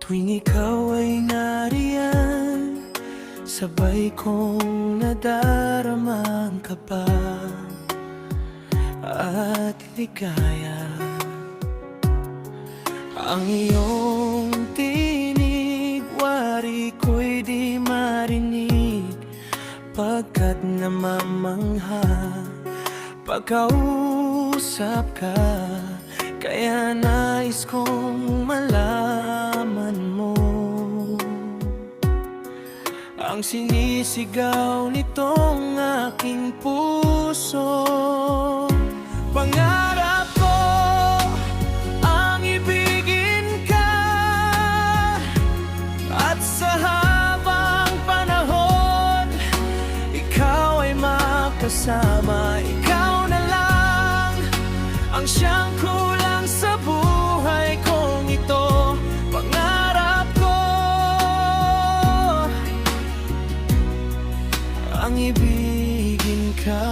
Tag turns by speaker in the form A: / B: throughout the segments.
A: Tuwing ikaw ay nariyan, sabay kong nadarama ang kaba at ligaya. Ang iyong tinig, wari ko'y di marinig, pagkat namamangha pagkausap ka. Kaya nais kong malaman mo ang sinisigaw nitong aking puso. Pangarap ko ang ibigin ka, at sa habang panahon ikaw ay makasama. Ikaw na lang ang siyang kulang sa buhay kong ito. Pangarap ko ang ibigin ka.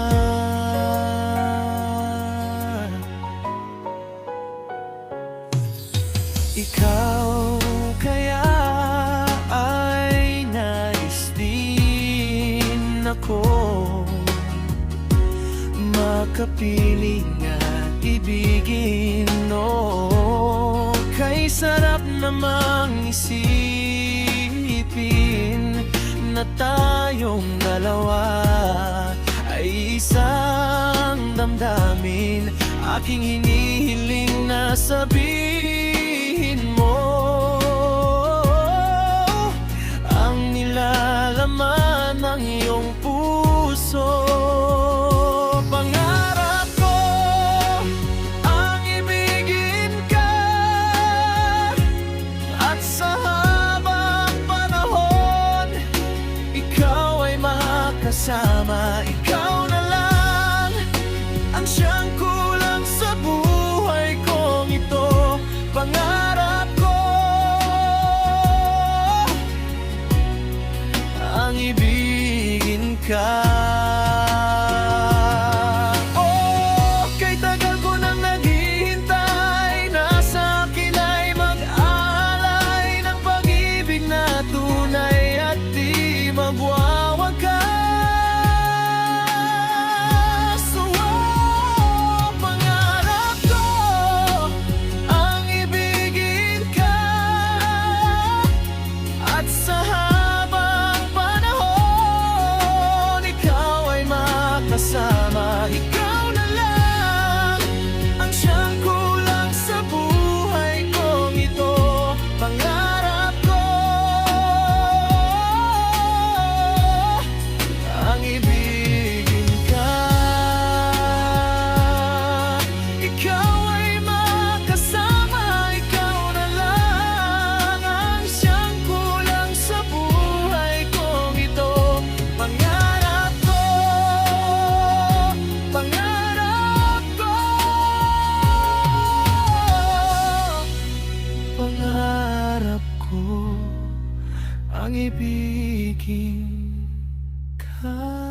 A: Ikaw kaya ay nais din ako makapiling at ibigin, no? Kay sarap namang isipin na tayong dalawa ay isang damdamin. Aking hinihiling na sabihin mo ang nilalaman ng iyong puso. Pangarap ko ang ibigin ka, at sa habang panahon ikaw ay makasama. Ikaw na lang ang siyang kulang sa buhay kong ito. Pangarap ko ang ibigin ka. Oh, kay tagal ko nang naghihintay, nasa akin ay mag-alay ng pag-ibig na tunay at di magwawakas. Oh, pangarap ko ang ibigin ka, at sa habang panahon ikaw ay makasama. Ikaw na lang ang siyang kulang sa buhay kong ito. Pangarap ko ang ibigin ka. Ikaw ay makasama. Ikaw na lang ang siyang kulang sa buhay kong ito. Pangarap ko, pangarap ko, pangarap ko ang ibigin ka.